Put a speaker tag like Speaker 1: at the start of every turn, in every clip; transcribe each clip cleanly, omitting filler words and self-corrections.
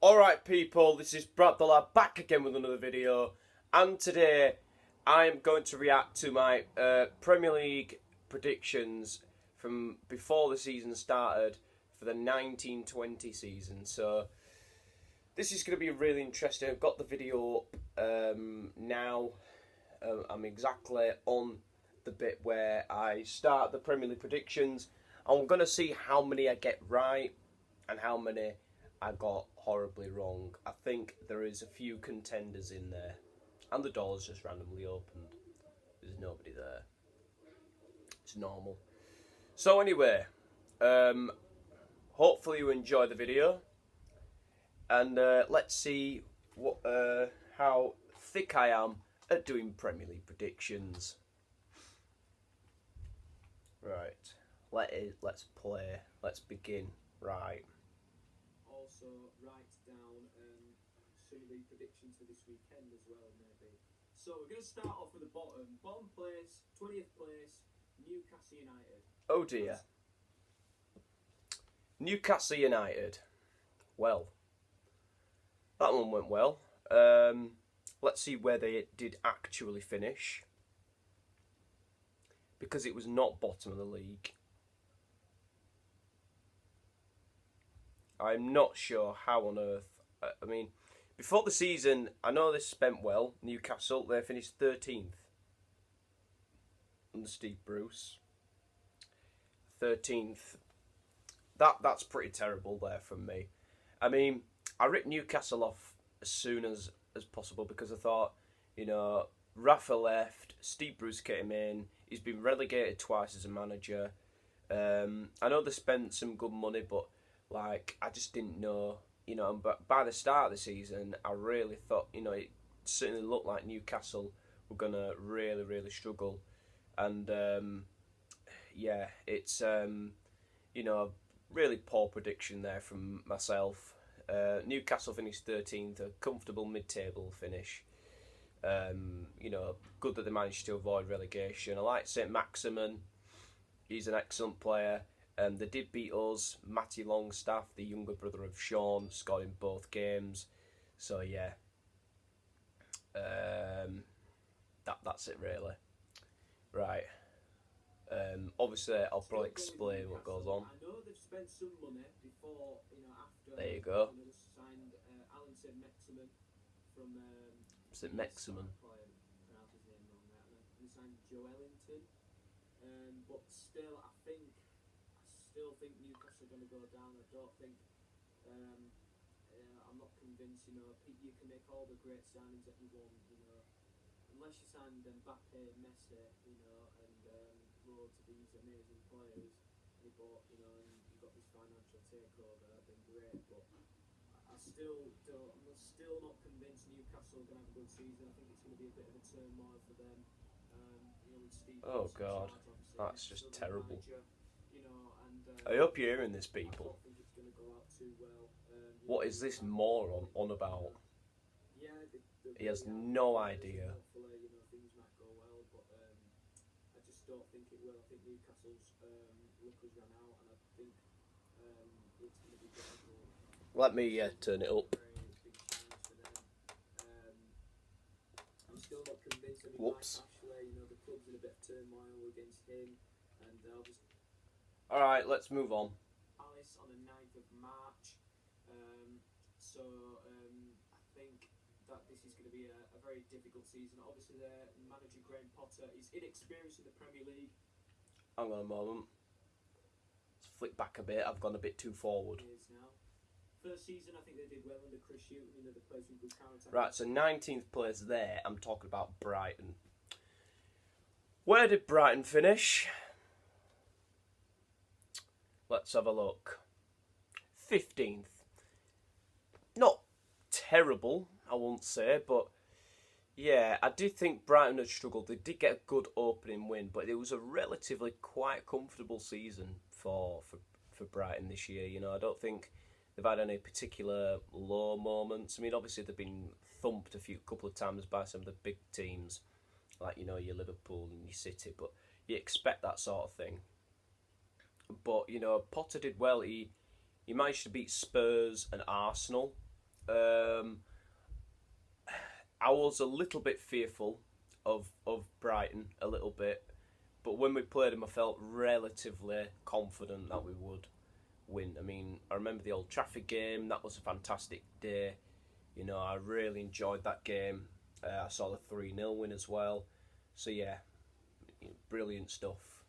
Speaker 1: Alright people, this is Brad the Lad back again with another video, and today I am going to react to my Premier League predictions from before the season started for the 1920 season. So this is going to be really interesting. I've got the video up now. I'm exactly on the bit where I start the Premier League predictions. I'm going to see how many I get right and how many I got horribly wrong. I think there is a few contenders in there, and the door's just randomly opened. There's nobody there. It's normal. So anyway, hopefully you enjoy the video, and let's see what how thick I am at doing Premier League predictions. Right, let's play. Let's begin. Right.
Speaker 2: Also write down some of the predictions for this weekend as well, maybe. So we're going to start off with the bottom place, 20th place, Newcastle United.
Speaker 1: Oh dear. Newcastle United. Well, that one went well. Let's see where they did actually finish, because it was not bottom of the league. I'm not sure how on earth. I mean, before the season, I know they spent well. Newcastle, they finished 13th under Steve Bruce. 13th. That's pretty terrible there from me. I mean, I ripped Newcastle off as soon as possible because I thought, you know, Rafa left, Steve Bruce came in. He's been relegated twice as a manager. I know they spent some good money, but like, I just didn't know, you know, but by the start of the season, I really thought, you know, it certainly looked like Newcastle were going to really, really struggle. And, yeah, it's, you know, really poor prediction there from myself. Newcastle finished 13th, a comfortable mid-table finish. You know, good that they managed to avoid relegation. I like St. Maximin. He's an excellent player. They did beat us. Matty Longstaff, the younger brother of Sean, scored in both games. So yeah, that's it really. Right. Obviously, I'll probably explain what goes on.
Speaker 2: I know they've spent some money before, you know, after.
Speaker 1: There you go.
Speaker 2: You know, they signed Alan St. Maximin from.
Speaker 1: St. Maximin.
Speaker 2: Pronounce his name wrong there. And they signed Joe Ellington. But still, I still think Newcastle are going to go down. I don't think. I'm not convinced. You know, you can make all the great signings that you want. You know, unless you signed Mbappe, Messi, you know, and loads of these amazing players. You bought, you know, and you got this financial takeover. Been great, but I still don't. I'm still not convinced Newcastle are going to have a good season. I think it's going to be a bit of a turmoil for them. You know, with Steve.
Speaker 1: Oh God, that's just terrible.
Speaker 2: Manager, you know, and,
Speaker 1: I hope you're hearing this, people.
Speaker 2: I don't think it's going to go out too well.
Speaker 1: What is this moron on about?
Speaker 2: Yeah,
Speaker 1: he has no idea.
Speaker 2: Hopefully, you know, things might go well, but I just don't think it will. I think Newcastle's luck has run out, and I think it's going to be difficult.
Speaker 1: Let me turn it up.
Speaker 2: I'm still not convinced. I mean,
Speaker 1: Whoops.
Speaker 2: Mike Ashley, you know, the club's in a bit of turmoil against him, and I'll just.
Speaker 1: All right, let's move on.
Speaker 2: Palace on the 9th of March. So I think that this is going to be a very difficult season. Obviously, their manager Graham Potter is inexperienced in the Premier League.
Speaker 1: Hang on a moment. Let's flick back a bit. I've gone a bit too forward.
Speaker 2: He is now. First season, I think they did well under Chris Hughton. You know, they played some good counter-attack.
Speaker 1: Right, so 19th place there. I'm talking about Brighton. Where did Brighton finish? Let's have a look. 15th. Not terrible, I won't say, but yeah, I did think Brighton had struggled. They did get a good opening win, but it was a relatively quite comfortable season for Brighton this year. You know, I don't think they've had any particular low moments. I mean, obviously they've been thumped a couple of times by some of the big teams, like, you know, your Liverpool and your City, but you expect that sort of thing. But, you know, Potter did well. He managed to beat Spurs and Arsenal. I was a little bit fearful of Brighton, a little bit, but when we played them, I felt relatively confident that we would win. I mean, I remember the Old Trafford game. That was a fantastic day. You know, I really enjoyed that game. I saw the 3-0 win as well. So yeah, brilliant stuff.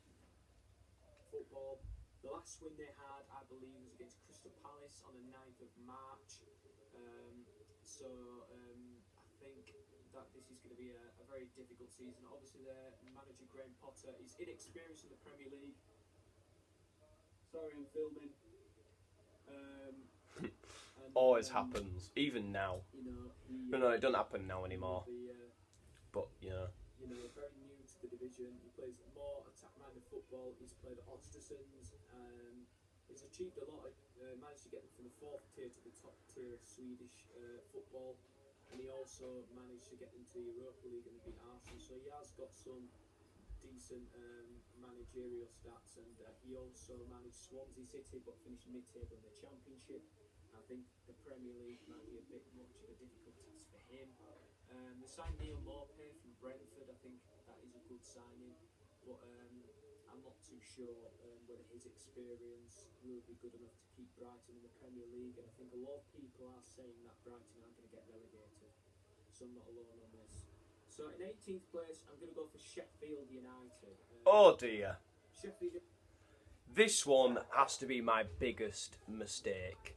Speaker 2: Football. The last win they had, I believe, was against Crystal Palace on the 9th of March. I think that this is going to be a very difficult season. Obviously, their manager Graham Potter is inexperienced in the Premier League. Sorry, I'm filming.
Speaker 1: Always happens, even now.
Speaker 2: You know,
Speaker 1: No, it doesn't happen now anymore. But
Speaker 2: very new to the division. He plays more attack-minded football. He's played at Ostersund's. He's achieved a lot. Managed to get them from the 4th tier to the top tier of Swedish football, and he also managed to get them to the Europa League and beat Arsenal. So he has got some decent managerial stats, and he also managed Swansea City, but finished mid-table in the Championship. I think the Premier League might be a bit much of a difficult task for him. They signed Neil Maupay from Brentford. I think that is a good signing, but I'm not too sure whether his experience will be good enough to keep Brighton in the Premier League. And I think a lot of people are saying that Brighton aren't going to get relegated, so I'm not alone on this. So in 18th place, I'm going to go for Sheffield United.
Speaker 1: Oh dear.
Speaker 2: Sheffield.
Speaker 1: This one has to be my biggest mistake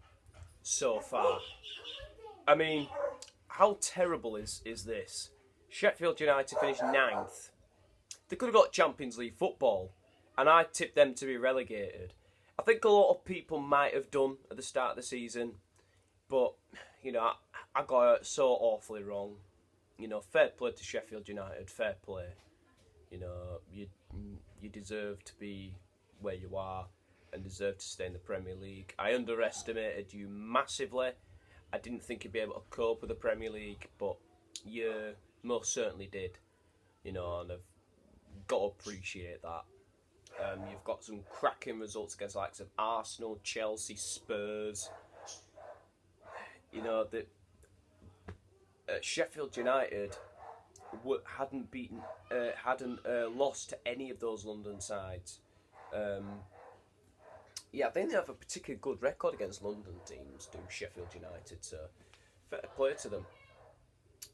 Speaker 1: so far. I mean, how terrible is this? Sheffield United finished 9th. They could have got Champions League football, and I tipped them to be relegated. I think a lot of people might have done at the start of the season, but, you know, I got it so awfully wrong. You know, fair play to Sheffield United, fair play. You know, you deserve to be where you are and deserve to stay in the Premier League. I underestimated you massively. I didn't think you'd be able to cope with the Premier League, but you most certainly did. You know, and I've got to appreciate that. You've got some cracking results against the likes of Arsenal, Chelsea, Spurs. You know, that Sheffield United hadn't lost to any of those London sides. I think they have a particularly good record against London teams, do Sheffield United, so fair play to them.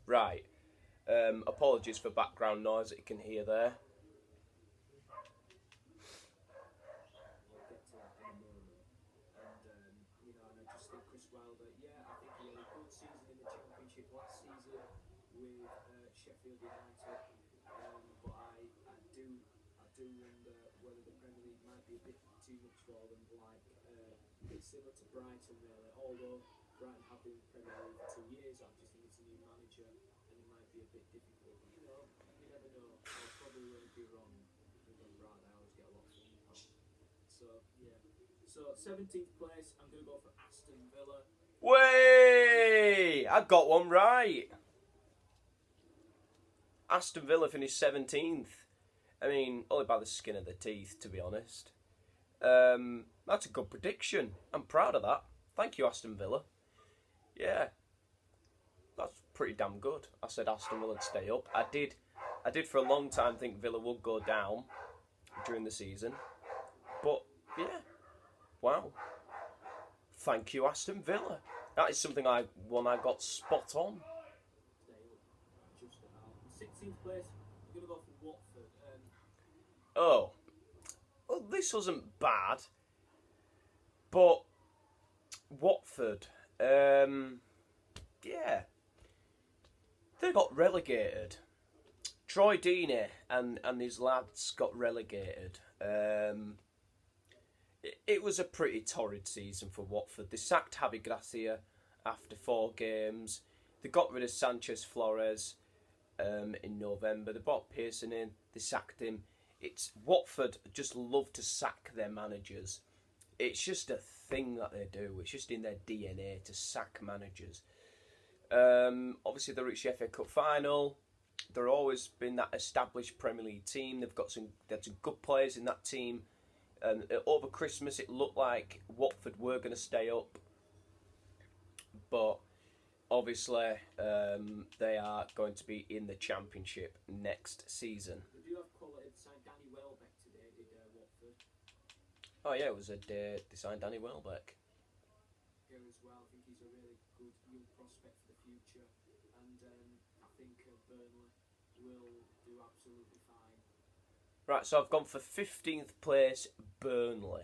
Speaker 1: Right, apologies for background noise that you can hear there.
Speaker 2: Sheffield United, but I do wonder whether the Premier League might be a bit too much for them, like a bit similar to Brighton really, although Brighton have been in the Premier League for 2 years. I just think it's a new manager and it might be a bit difficult, but you know, you never know. I'll probably really be wrong, because I'm Brighton, I always get a lot of fun. So yeah, so 17th place, I'm going to go for Aston Villa.
Speaker 1: Way! I got one right. Aston Villa finished 17th. I mean, only by the skin of their teeth, to be honest. That's a good prediction. I'm proud of that. Thank you, Aston Villa. Yeah, that's pretty damn good. I said Aston Villa would stay up. I did for a long time think Villa would go down during the season. But, yeah. Wow. Thank you, Aston Villa. That is something I got spot on.
Speaker 2: 16th place, I'm going to go for Watford.
Speaker 1: Well, this wasn't bad, but Watford, yeah, they got relegated. Troy Deeney and his lads got relegated. It was a pretty torrid season for Watford. They sacked Javi Gracia after 4 games. They got rid of Sanchez Flores in November. They brought Pearson in. They sacked him. It's Watford just love to sack their managers. It's just a thing that they do. It's just in their DNA to sack managers. Obviously, they reached the FA Cup final. They've always been that established Premier League team. They had some good players in that team. And over Christmas, it looked like Watford were going to stay up. But obviously, they are going to be in the Championship next season.
Speaker 2: They do have quality. They signed Danny Welbeck today, did Watford.
Speaker 1: Oh yeah, it was a day they signed Danny Welbeck.
Speaker 2: Here as well. I think he's a really good young prospect for the future, and I think Burnley will do absolutely fine.
Speaker 1: Right, so I've gone for 15th place, Burnley.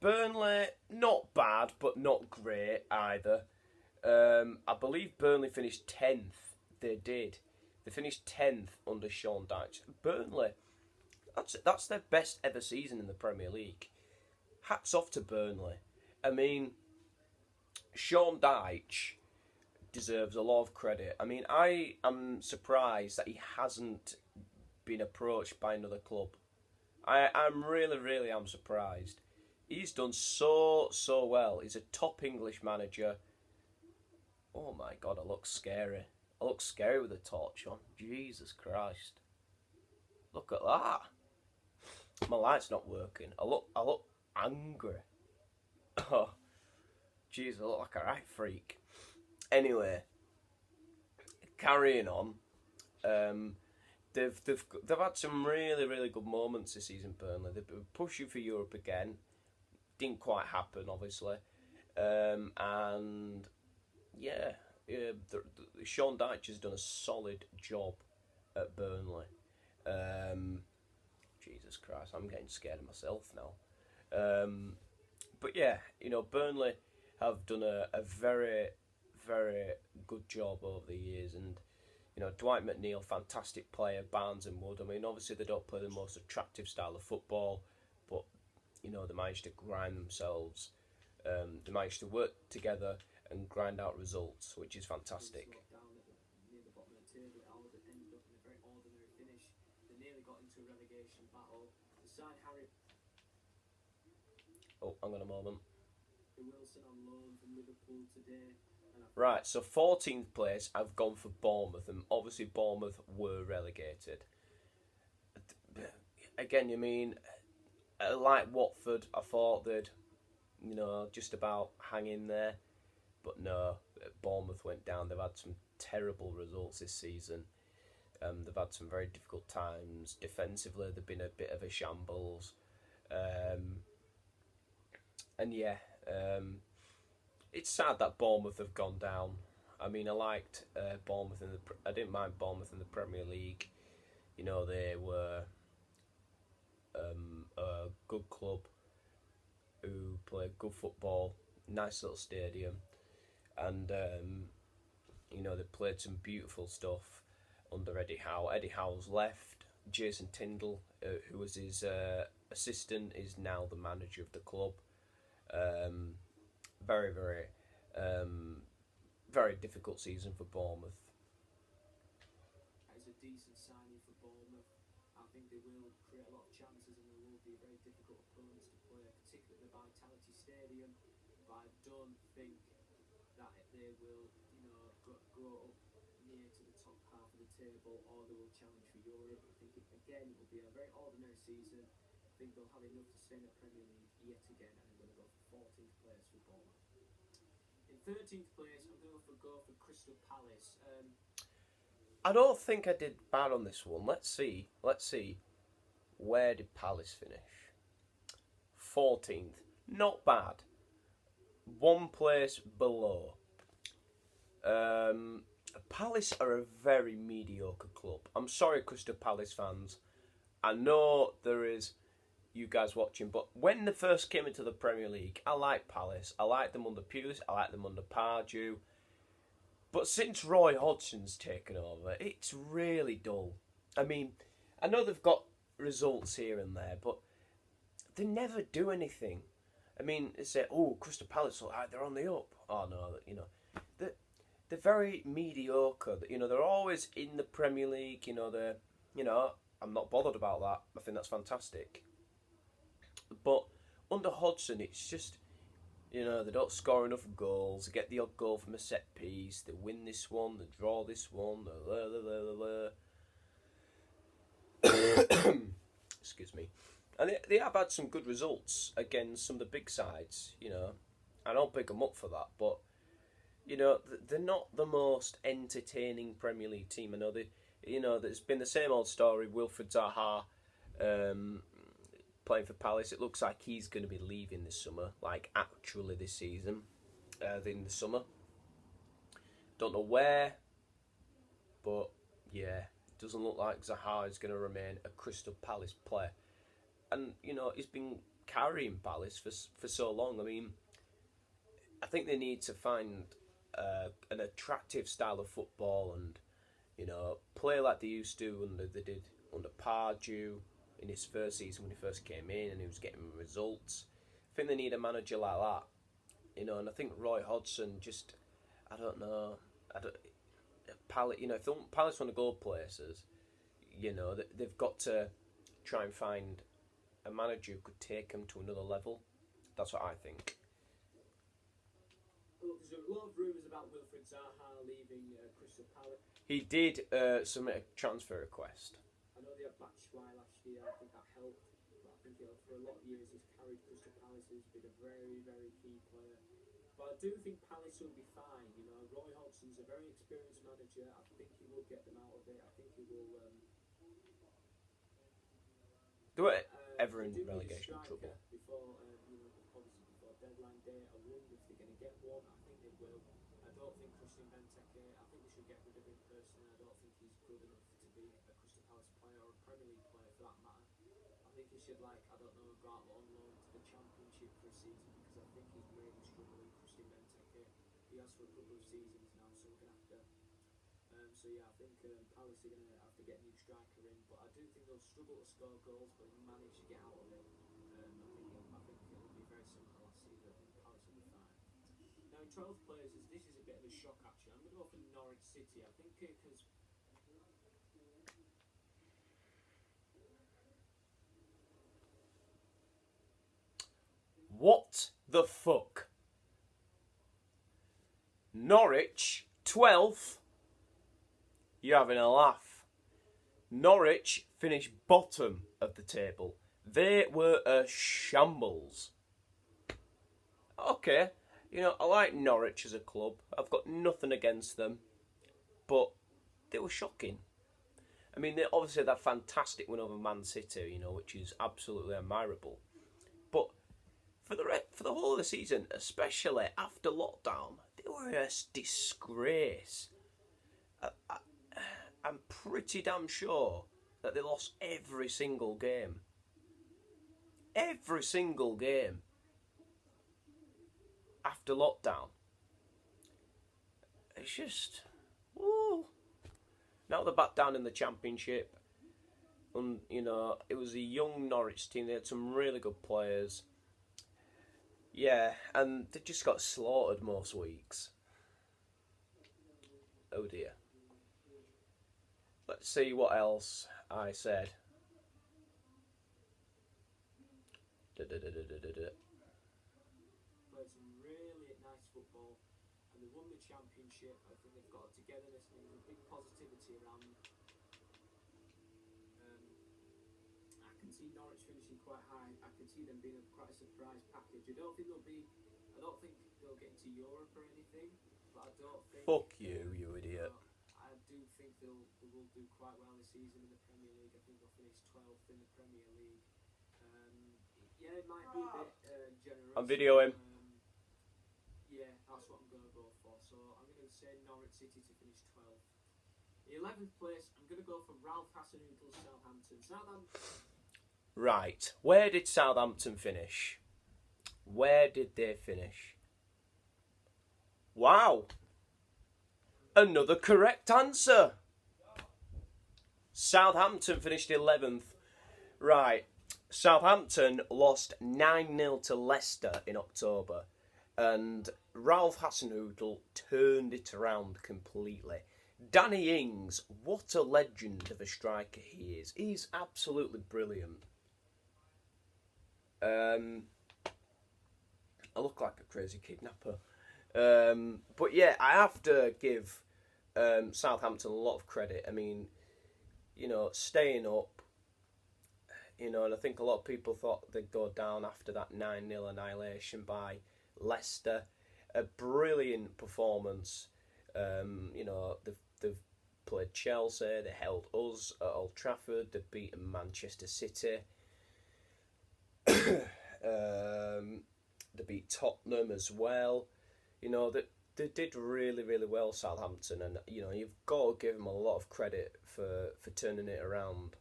Speaker 1: Burnley, not bad, but not great either. I believe Burnley finished 10th. They did. They finished 10th under Sean Dyche. Burnley, that's their best ever season in the Premier League. Hats off to Burnley. I mean, Sean Dyche deserves a lot of credit. I mean, I am surprised that he hasn't been approached by another club. I'm really am surprised. He's done so well. He's a top English manager. Oh my God, I look scary. I look scary with a torch on. Jesus Christ. Look at that. My light's not working. I look angry. Oh, jeez, I look like a right freak. Anyway, carrying on. They've had some really good moments this season. Burnley. They've been pushing for Europe again. Didn't quite happen, obviously. And yeah, Sean Dyche has done a solid job at Burnley. Jesus Christ, I'm getting scared of myself now. But yeah, Burnley have done a very good job over the years, and Dwight McNeil, fantastic player. Barnes and Wood. I mean, obviously they don't play the most attractive style of football, but they managed to grind themselves. They managed to work together and grind out results, which is fantastic.
Speaker 2: Near the bottom of the table, it ended up in a very ordinary finish. They nearly got into a relegation battle. They signed Harry.
Speaker 1: Oh, hang on a moment.
Speaker 2: Wilson on loan from Liverpool today.
Speaker 1: Right, so 14th place, I've gone for Bournemouth, and obviously Bournemouth were relegated. Again, you mean, like Watford, I thought they'd, just about hang in there. But no, Bournemouth went down. They've had some terrible results this season. They've had some very difficult times. Defensively, they've been a bit of a shambles. And yeah, it's sad that Bournemouth have gone down. I mean, I liked Bournemouth I didn't mind Bournemouth in the Premier League. They were a good club who played good football, nice little stadium, and they played some beautiful stuff under Eddie Howe. Eddie Howe's left. Jason Tindall, who was his assistant, is now the manager of the club. Very difficult season for Bournemouth.
Speaker 2: It's a decent signing for Bournemouth. I think they will create a lot of chances, and they will be very difficult opponents to play, particularly at the Vitality Stadium. But I don't think that they will, go up near to the top half of the table, or they will challenge for Europe. I think it will be a very ordinary season. I think they'll have enough to stay in the Premier League yet again, and I'm going to go for 14th place for Bournemouth. In 13th place, I'm going to go for Crystal Palace.
Speaker 1: I don't think I did bad on this one. Let's see. Where did Palace finish? 14th. Not bad. One place below. Palace are a very mediocre club. I'm sorry, Crystal Palace fans. I know there is you guys watching, but when they first came into the Premier League, I liked Palace. I liked them under Pulis. I liked them under Pardew. But since Roy Hodgson's taken over, it's really dull. I mean, I know they've got results here and there, but they never do anything. I mean, they say, "Oh, Crystal Palace, they're on the up." Oh no, they're very mediocre. They're always in the Premier League. I'm not bothered about that. I think that's fantastic. But under Hodgson, it's just, they don't score enough goals. They get the odd goal from a set piece. They win this one. They draw this one. Excuse me. And they have had some good results against some of the big sides. I don't pick them up for that, but they're not the most entertaining Premier League team. I know there's been the same old story. Wilfred Zaha, playing for Palace. It looks like he's going to be leaving this summer, like actually this season, in the summer. Don't know where, but yeah, it doesn't look like Zaha is going to remain a Crystal Palace player. And he's been carrying Palace for so long. I mean, I think they need to find an attractive style of football and play like they used to they did under Pardew in his first season when he first came in and he was getting results. I think they need a manager like that, and I think Roy Hodgson just, I don't know, Palace, if Palace want to go places, they've got to try and find a manager who could take them to another level. That's what I think.
Speaker 2: Look, there's a lot of rumours about Wilfred Zaha leaving Crystal Palace.
Speaker 1: He did submit a transfer request.
Speaker 2: I know they had Batshuayi last year. I think that helped. But I think for a lot of years he's carried Crystal Palace. He's been a very, very key player. But I do think Palace will be fine. Roy Hodgson's a very experienced manager. I think he will get them out of it. I think he will.
Speaker 1: Do it ever in relegation trouble?
Speaker 2: Before, obviously before deadline day, I wonder if they're going to get one. I think they will. I don't think Christian Benteke. I think they should get rid of him personally. I don't think he's good enough to be a Crystal Palace player or a Premier League player for that matter. I think he should, go out on loan to the Championship for a season because I think he's really struggling. Christian Benteke. He has for a couple of seasons now, so we're going to have to. So yeah, I think Palace are going to have to get a new striker in, but I do think they'll struggle to score goals, but they'll manage to get out of it. I think it'll be very similar to last season. I think Palace will be fine. Now in 12 players, this is a bit of a shock actually. I'm going to go for Norwich City. I think because
Speaker 1: what the fuck? Norwich 12th. You're having a laugh. Norwich finished bottom of the table. They were a shambles. Okay, I like Norwich as a club. I've got nothing against them. But they were shocking. I mean, they obviously had that fantastic win over Man City, which is absolutely admirable. But for the whole of the season, especially after lockdown, they were a disgrace. I'm pretty damn sure that they lost every single game. Every single game. After lockdown. It's just... Woo. Now they're back down in the Championship. And, it was a young Norwich team. They had some really good players. Yeah, and they just got slaughtered most weeks. Oh dear. Let's see what else I said.
Speaker 2: Played some really nice football, and they won the Championship. I think they've got a togetherness and a big positivity around them. I can see Norwich finishing quite high. I can see them being quite a surprise package. I don't think they'll get into Europe or anything, but I don't think.
Speaker 1: Fuck you, you idiot.
Speaker 2: I do think they will do quite well this season in the Premier League. I think they'll finish 12th in the Premier League. Yeah, it might be a bit generous.
Speaker 1: I'm videoing.
Speaker 2: Yeah, that's what I'm going to go for. So I'm going to say Norwich City to finish 12th. The 11th place, I'm going to go for Ralph Hasenhüttl's Southampton.
Speaker 1: Right, where did Southampton finish? Where did they finish? Wow. Another correct answer. Southampton finished 11th. Right. Southampton lost 9-0 to Leicester in October. And Ralph Hasenhüttl turned it around completely. Danny Ings, what a legend of a striker he is. He's absolutely brilliant. I look like a crazy kidnapper. But yeah, I have to give Southampton a lot of credit. I mean, staying up, and I think a lot of people thought they'd go down after that 9-0 annihilation by Leicester. a brilliant performance. They've played Chelsea, they held us at Old Trafford, they've beaten Manchester City, they beat Tottenham as well. They did really, really well, Southampton, and you've got to give them a lot of credit for turning it around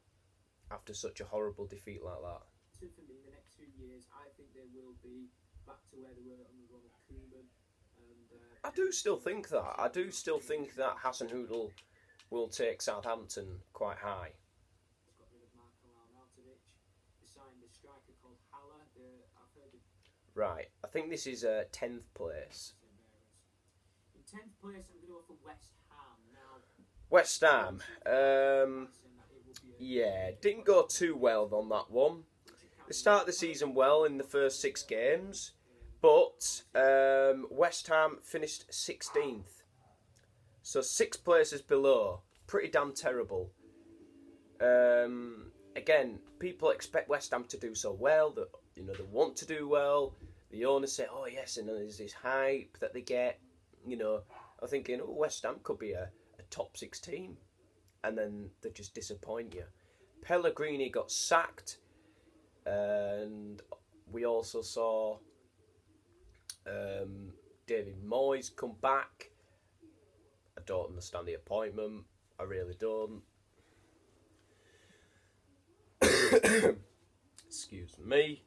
Speaker 1: after such a horrible defeat like that.
Speaker 2: For me, the next 2 years, I think they will be back to where they were under Ronald Koeman. And
Speaker 1: I do still think that. I do still think that Hasenhüttl will take Southampton quite high.
Speaker 2: He's got rid of Marko Arnautovic. They signed a striker called Haller. I've heard of
Speaker 1: Right, I think this is 10th place.
Speaker 2: In 10th place, I'm going to go for West Ham. Now,
Speaker 1: West Ham, yeah, didn't go too well on that one. They started the season well in the first 6 games, but West Ham finished 16th. So 6 places below. Pretty damn terrible. Again, people expect West Ham to do so well, that they want to do well. The owners say, oh yes, and there's this hype that they get. I'm thinking, West Ham could be a top 6 team. And then they just disappoint you. Pellegrini got sacked, and we also saw David Moyes come back. I don't understand the appointment. I really don't. Excuse me.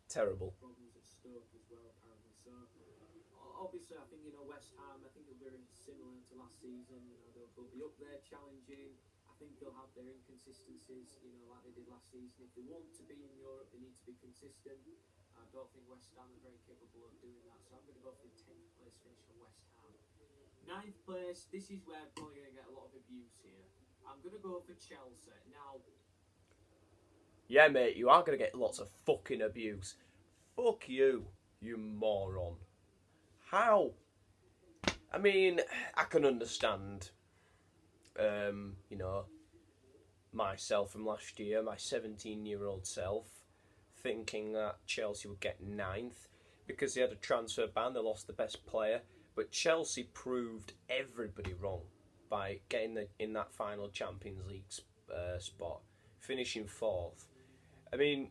Speaker 1: Terrible.
Speaker 2: problems at Stoke as well, apparently. So, obviously, I think, West Ham, I think they're very similar to last season. They'll be up there challenging. I think they'll have their inconsistencies, like they did last season. If they want to be in Europe, they need to be consistent. I don't think West Ham are very capable of doing that. So I'm going to go for the 10th place finish for West Ham. 9th place, this is where I'm probably going to get a lot of abuse here. I'm going to go for Chelsea. Now,
Speaker 1: yeah, mate, you are going to get lots of fucking abuse. Fuck you, you moron. How? I mean, I can understand, myself from last year, my 17-year-old self, thinking that Chelsea would get 9th because they had a transfer ban, they lost the best player. But Chelsea proved everybody wrong by getting in that final Champions League spot, finishing 4th. I mean,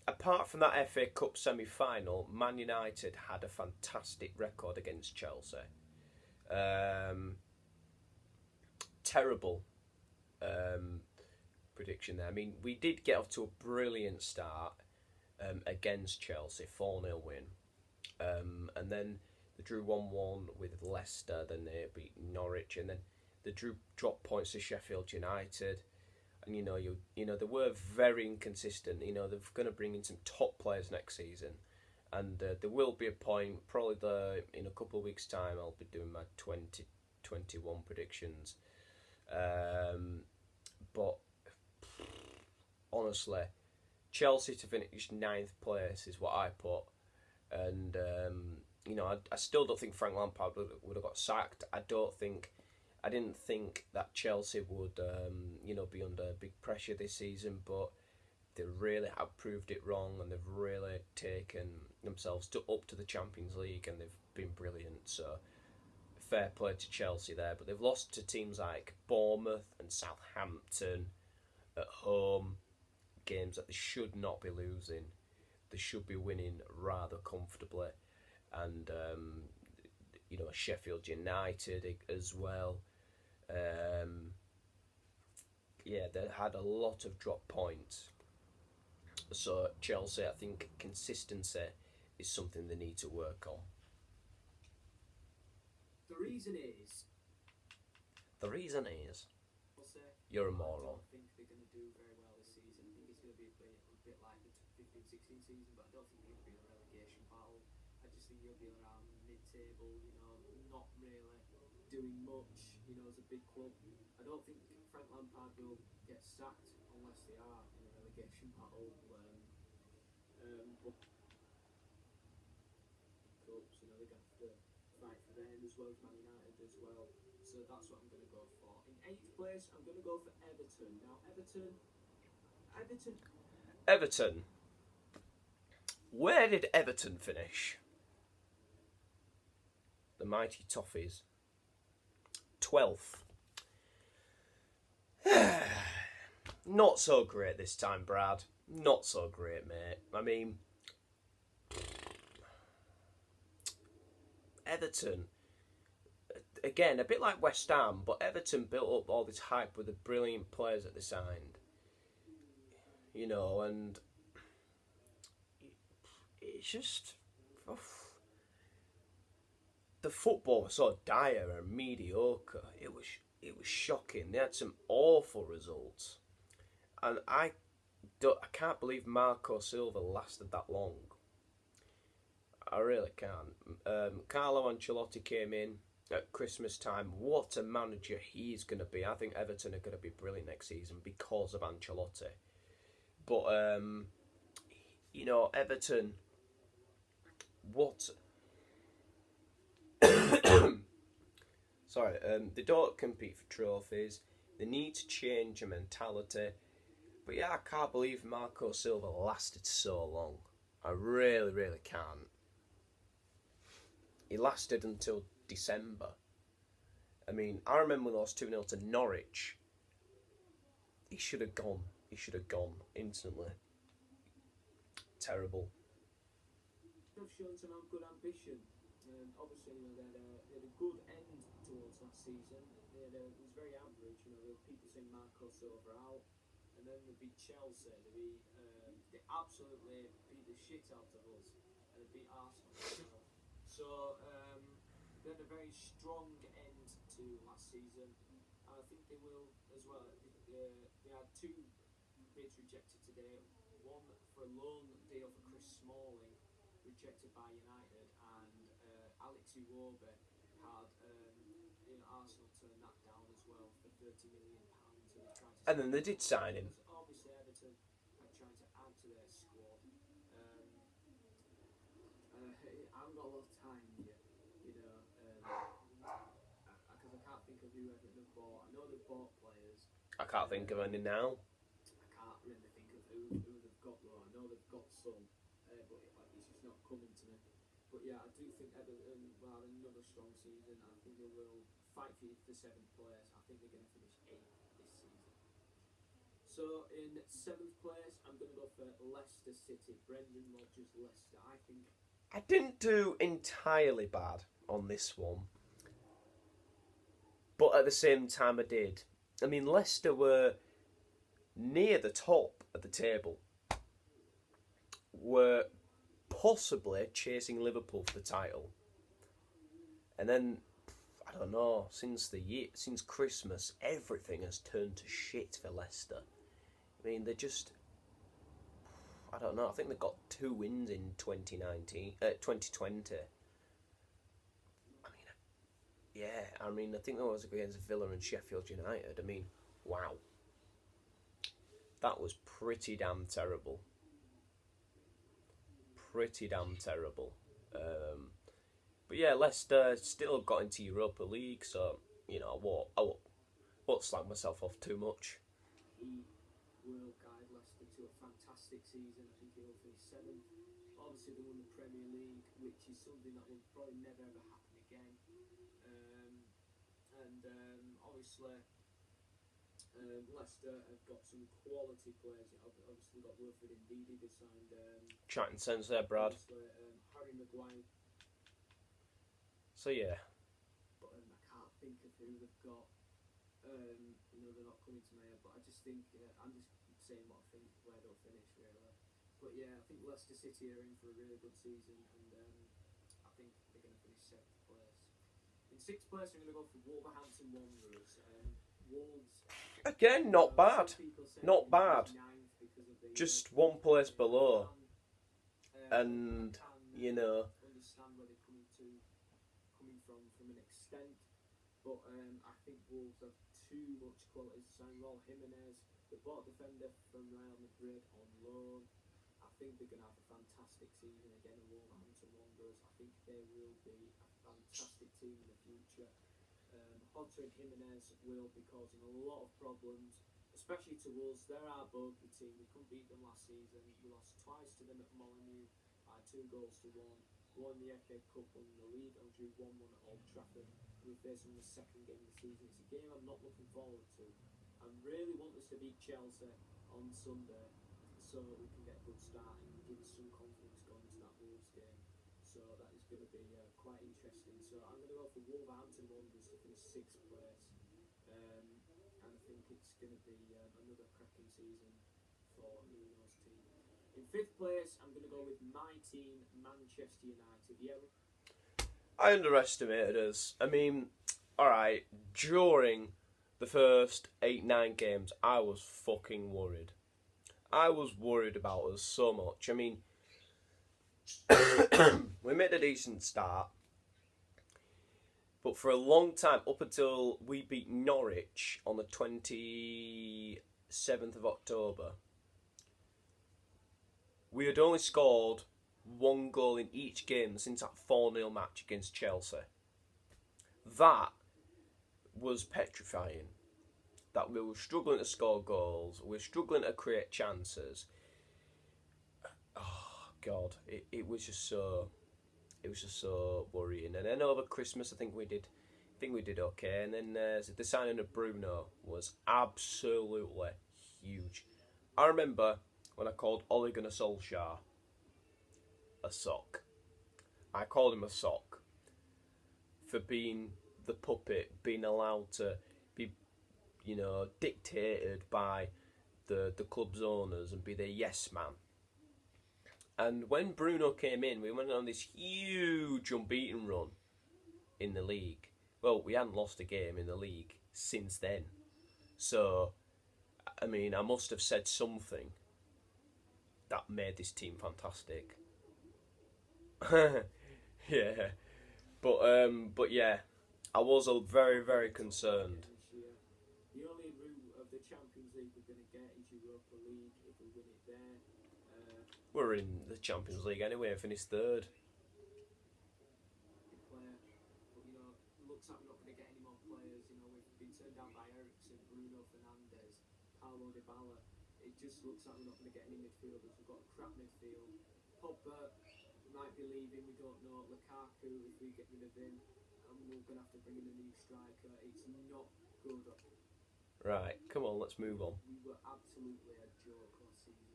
Speaker 1: apart from that FA Cup semi-final, Man United had a fantastic record against Chelsea. Terrible prediction there. I mean, we did get off to a brilliant start against Chelsea, 4-0 win. And then they drew 1-1 with Leicester, then they beat Norwich, and then they dropped points to Sheffield United. And they were very inconsistent. They're going to bring in some top players next season, and there will be a point. Probably in a couple of weeks' time, I'll be doing my 2021 predictions. But honestly, Chelsea to finish 9th place is what I put, and I still don't think Frank Lampard would have got sacked. I didn't think that Chelsea would, be under big pressure this season, but they really have proved it wrong, and they've really taken themselves up to the Champions League, and they've been brilliant. So, fair play to Chelsea there, but they've lost to teams like Bournemouth and Southampton at home, games that they should not be losing. They should be winning rather comfortably, and Sheffield United as well. They had a lot of drop points. So Chelsea, I think consistency is something they need to work on.
Speaker 2: the reason is,
Speaker 1: You're a
Speaker 2: I
Speaker 1: moron.
Speaker 2: don't think they're going to do very well this season. I think it's going to be a bit like the 15-16 season, but I don't think they're going to be in a relegation battle. I just think they'll be around mid-table, not really doing much, as a big club. I don't think Frank Lampard will get sacked unless they are in a relegation battle. But cups, they're going to have to fight for them as well as Man United as well. So that's what I'm going to go for. In 8th place, I'm going to go for Everton. Now, Everton.
Speaker 1: Everton. Where did Everton finish? The mighty Toffees. 12th. Not so great this time, Brad. Not so great, mate. I mean, Everton, again, a bit like West Ham, but Everton built up all this hype with the brilliant players that they signed. You know, and it's just... the football was so dire and mediocre. It was shocking. They had some awful results. And I can't believe Marco Silva lasted that long. I really can't. Carlo Ancelotti came in at Christmas time. What a manager he's going to be. I think Everton are going to be brilliant next season because of Ancelotti. But, you know, Everton, what... Sorry, they don't compete for trophies. They need to change their mentality. But yeah, I can't believe Marco Silva lasted so long. I really, really can't. He lasted until December. I mean, I remember when they lost 2-0 to Norwich. He should have gone. He should have gone instantly. Terrible.
Speaker 2: They've shown some good ambition. Obviously, you know, they had a good end towards last season. It was very average. You know, there were people saying Marco Silva out, and then they beat Chelsea. They absolutely beat the shit out of us, and they beat Arsenal as well. So they had a very strong end to last season, and I think they will as well. They had 2 bids rejected today. One for a loan deal for Chris Smalling, rejected by United, and Alex Iwobi had Arsenal turn that down as well for £30 million.
Speaker 1: And then they did sign him.
Speaker 2: Obviously, Everton are trying to add to their squad. I haven't got a lot of time here, you know, because I can't think of who Everton have bought. I know they've bought players.
Speaker 1: I can't think of any now.
Speaker 2: I can't really think of who they've got though. I know they've got some, but it's just not coming to me. But yeah, I do think Everton will have another strong season, and I think they will fight for 7th place. I think they're going to finish 8th this season. So in 7th place, I'm going to go for Leicester City. Brendan Rodgers, Leicester.
Speaker 1: I didn't do entirely bad on this one, but at the same time I did. I mean, Leicester were near the top of the table, were possibly chasing Liverpool for the title, and then I don't know, since Christmas, everything has turned to shit for Leicester. I mean, they just, I don't know, I think they got 2 wins in 2020. I mean, I think that was against Villa and Sheffield United. I mean, wow. That was pretty damn terrible. Pretty damn terrible. But yeah, Leicester still got into Europa League, so, you know, I won't slag myself off too much.
Speaker 2: He will guide Leicester to a fantastic season. I think he'll finish 7th. Obviously, they won the Premier League, which is something that will probably never ever happen again. Obviously, Leicester have got some quality players. Obviously, got Wilfred Ndidi. They signed.
Speaker 1: Chatting sense there, Brad.
Speaker 2: Harry Maguire.
Speaker 1: So yeah.
Speaker 2: But I can't think of who they've got. You know, they're not coming to my head. But I just think I'm just saying what I think where they'll finish really. But yeah, I think Leicester City are in for a really good season, and I think they're going to finish 7th place. In 6th place, I'm going to go for Wolverhampton Wanderers. Wolves.
Speaker 1: Again, not bad. Not bad. Just 1 place below. And, you know.
Speaker 2: Understand where they're coming from an extent. But I think Wolves have too much quality to sign. Raul Jimenez, they bought a defender from Real Madrid on loan. I think they're going to have a fantastic season again in Wolverhampton Wanderers. I think they will be a fantastic team in the future. Jota and Jimenez will be causing a lot of problems, especially to us. They're our bogey team. We couldn't beat them last season. We lost twice to them at Molineux. I by 2-1. Won the FA Cup, won the league, and drew 1-1 at Old Trafford. We face them in the second game of the season. It's a game I'm not looking forward to. I really want us to beat Chelsea on Sunday so we can get a good start and give us some confidence going into that Wolves game. So that is going to be quite interesting. So I'm going to go for Wolverhampton Wanderers to finish 6th place. And I think it's going to be another cracking season for Nuno's team. In 5th place, I'm going to go with my team, Manchester United. Yeah.
Speaker 1: I underestimated us. I mean, alright, during the first 8-9 games, I was fucking worried. I was worried about us so much. I mean, we made a decent start, but for a long time, up until we beat Norwich on the 27th of October, we had only scored 1 goal in each game since that 4-0 match against Chelsea. That was petrifying. That we were struggling to score goals, we were struggling to create chances. Oh God, it was just so worrying. And then over Christmas, I think we did okay. And then the signing of Bruno was absolutely huge. I remember when I called Ole Gunnar Solskjaer a sock. I called him a sock for being the puppet, being allowed to be, dictated by the club's owners and be their yes man. And when Bruno came in, we went on this huge unbeaten run in the league. Well, we hadn't lost a game in the league since then. So, I mean, I must have said something that made this team fantastic. Yeah. But yeah, I was very, very concerned.
Speaker 2: The only route of the Champions League we're going to get is Europa League if we win it there.
Speaker 1: We're in the Champions League anyway and finished 3rd.
Speaker 2: Player, but looks like we're not going to get any more players. We've been turned down by Eriksen, Bruno Fernandes, Paulo Dybala. It just looks like we're not going to get any midfielders. We've got a crap midfield. Pogba might be leaving, we don't know. Lukaku, if we get rid of him, we're going to have to bring in a new striker. It's not good.
Speaker 1: Right, come on, let's move on.
Speaker 2: We were absolutely a joke last season.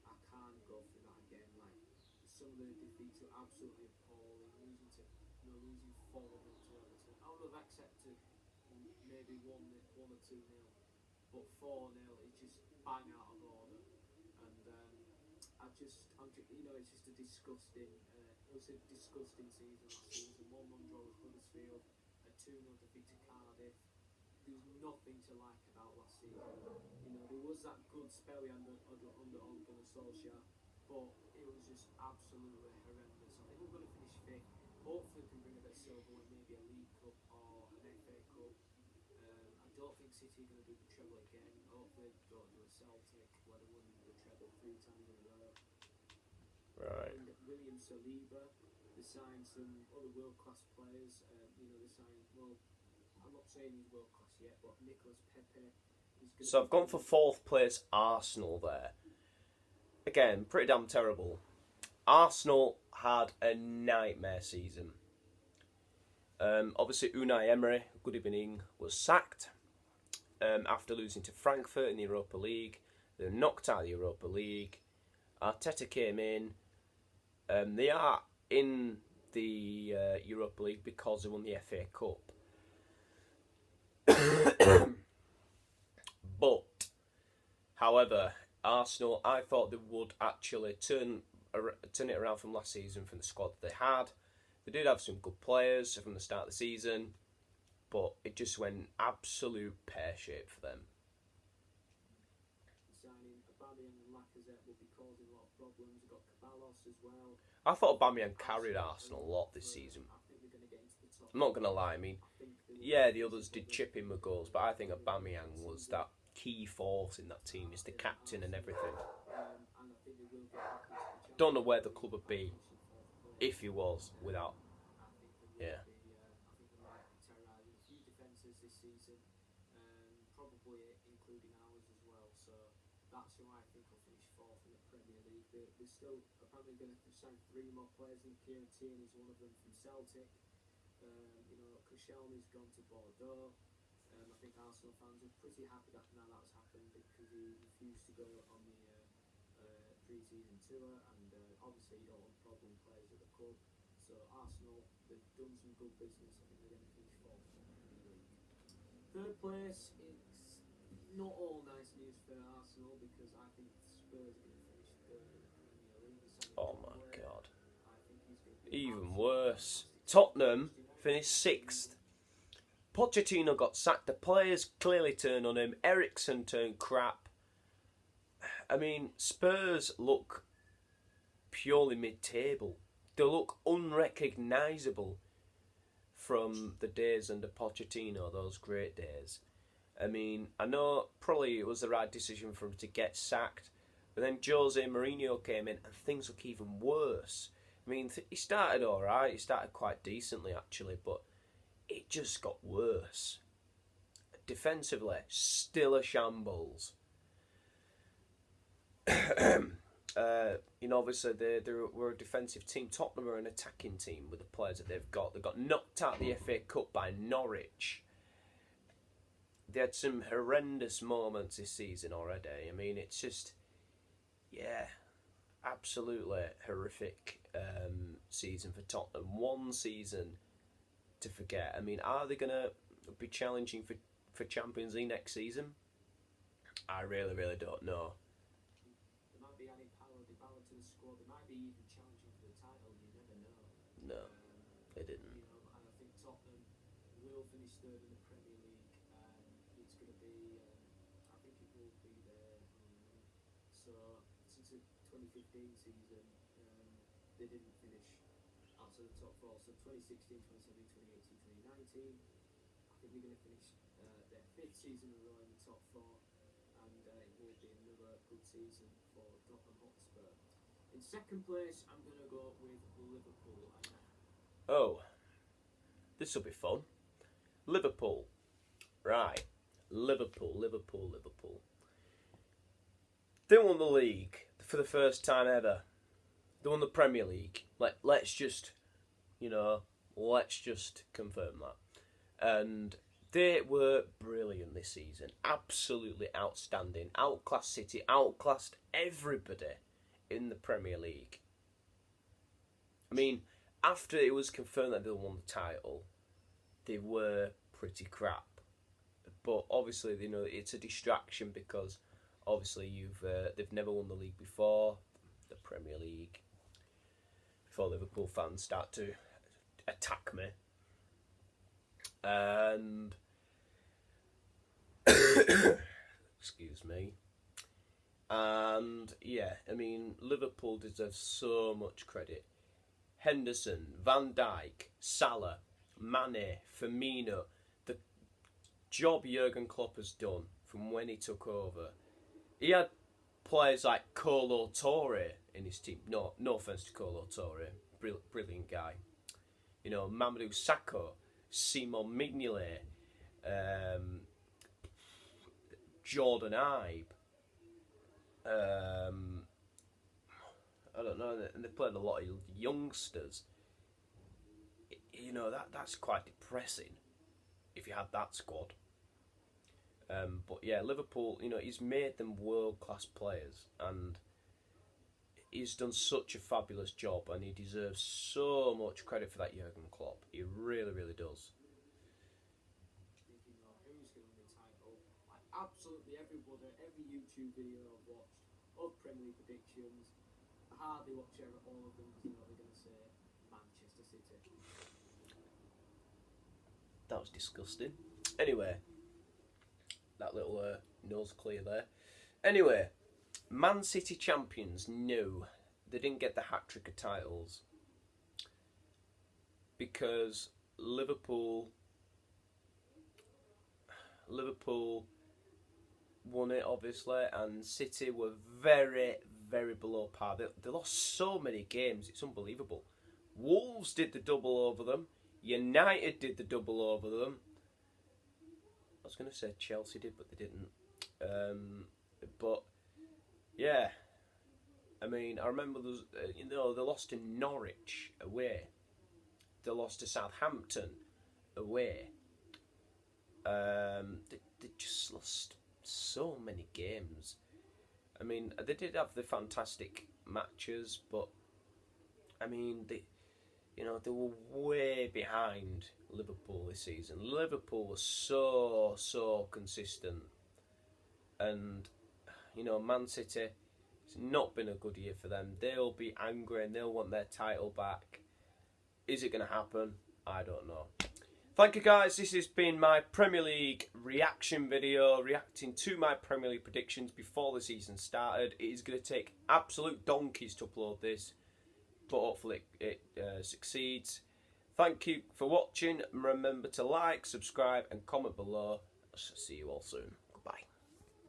Speaker 2: I can't go through that again. Like, some of the defeats were absolutely appalling. Losing 4-0 to Everton. I would have accepted maybe 1 or 2-0, but 4-0 is just bang out of order. And it's just a disgusting. It was a disgusting season last season. 1-1 draw with Huddersfield, a 2-0 defeat to Cardiff. There's nothing to like about last season. There was that good spell under Ole Gunnar Solskjaer, but it was just absolutely horrendous. I think we're going to finish 5th. Hopefully, we can bring a bit of silverware, maybe a League Cup or an FA Cup. I don't think City are going to do the treble again. Hopefully, they don't do a Celtic where they won the treble 3 times in a row.
Speaker 1: Right.
Speaker 2: And William Saliba, they signed some other world-class players. They signed, I'm not saying he's world-class yet, but Nicolas Pepe.
Speaker 1: So I've gone for 4th place Arsenal there. Again, pretty damn terrible. Arsenal had a nightmare season. Obviously, Unai Emery, good evening, was sacked after losing to Frankfurt in the Europa League. They were knocked out of the Europa League. Arteta came in. They are in the Europa League because they won the FA Cup. But, however, Arsenal, I thought they would actually turn it around from last season from the squad that they had. They did have some good players from the start of the season, but it just went absolute pear-shaped for them.
Speaker 2: Signing Aubameyang and Lacazette will be causing a lot of problems. We've got Caballos as well.
Speaker 1: I thought Aubameyang carried Arsenal a lot this season.
Speaker 2: I think they're going to get into the top.
Speaker 1: I'm not going to lie, I mean, yeah, the others did chip in with goals, but I think Aubameyang was that key force in that team. He's the captain and everything.
Speaker 2: And I think they will get back into the
Speaker 1: Don't know where the club would be if he was without. Yeah.
Speaker 2: I think they might terrorise a few defences this season, probably including ours as well. So that's who I think will finish 4th in the Premier League. They're still apparently going to sign 3 more players. I think Kieran Tierney's one of them from Celtic. Koscielny's gone to Bordeaux. I think Arsenal fans are pretty happy that now that's happened because he refused to go on the pre-season tour, and obviously you don't want problem players at the club. So Arsenal, they've done some good business. I think they're going to finish 4th in the league. 3rd place, it's not all nice news for Arsenal because I think Spurs are going to finish 3rd in the Premier League.
Speaker 1: Oh my God.
Speaker 2: I think he's going to be
Speaker 1: Even worse. Tottenham finished 6th. Pochettino got sacked. The players clearly turned on him. Eriksen turned crap. I mean, Spurs look purely mid-table. They look unrecognisable from the days under Pochettino, those great days. I mean, I know probably it was the right decision for him to get sacked, but then Jose Mourinho came in and things look even worse. I mean, he started alright, he started quite decently actually, but it just got worse. Defensively, still a shambles. Obviously they were a defensive team. Tottenham are an attacking team with the players that they've got. They got knocked out of the FA Cup by Norwich. They had some horrendous moments this season already. I mean, it's just, absolutely horrific season for Tottenham. One season to forget. I mean, are they going to be challenging for Champions League next season? I really, really don't know.
Speaker 2: They might be adding Paulo Dybala to the squad. They might be even challenging for the title. You never know.
Speaker 1: No, they didn't.
Speaker 2: And I think Tottenham will finish 3rd in the Premier League. It's going to be, I think it will be there. So since the 2015 season, they didn't finish outside the top 4. So 2016, 2017, 2018, 2019. I think they're going to finish their 5th season in a row in the top 4. And it will be another good season for Tottenham Hotspur. In 2nd place, I'm going to go with Liverpool.
Speaker 1: Oh, this will be fun. Liverpool. Right. Liverpool. They won the league for the first time ever. They won the Premier League. Let's just confirm that. And they were brilliant this season. Absolutely outstanding. Outclassed City. Outclassed everybody in the Premier League. I mean, after it was confirmed that they won the title, they were pretty crap. But obviously, it's a distraction because obviously they've never won the league before, the Premier League. Before Liverpool fans start to attack me. And excuse me. And I mean, Liverpool deserves so much credit. Henderson, Van Dijk, Salah, Mane, Firmino, the job Jurgen Klopp has done from when he took over. He had players like Kolo Touré in his team. No offence to Kolo Touré, brilliant guy. Mamadou Sakho, Simon Mignolet, Jordan Ibe. I don't know, and they played a lot of youngsters. That's quite depressing if you had that squad. But Liverpool, he's made them world-class players, and he's done such a fabulous job, and he deserves so much credit for that, Jurgen Klopp. He really, really does.
Speaker 2: Thinking about who's going to win the title. Absolutely everybody, every YouTube video I've watched of Premier League predictions, I hardly watch all of them because they're going to say Manchester City.
Speaker 1: That was disgusting. Anyway, that little nose clear there. Anyway, Man City champions, no, they didn't get the hat-trick of titles because Liverpool won it, obviously, and City were very, very below par. They lost so many games, it's unbelievable. Wolves did the double over them. United did the double over them. I was going to say Chelsea did, but they didn't. I mean, I remember they lost to Norwich away. They lost to Southampton away. They just lost so many games. I mean, they did have the fantastic matches, but I mean, they were way behind Liverpool this season. Liverpool was so consistent, and Man City, it's not been a good year for them. They'll be angry and they'll want their title back. Is it going to happen? I don't know. Thank you guys, this has been my Premier League reaction video, reacting to my Premier League predictions before the season started. It is going to take absolute donkeys to upload this, but hopefully it succeeds. Thank you for watching. Remember to like, subscribe and comment below. I'll see you all soon.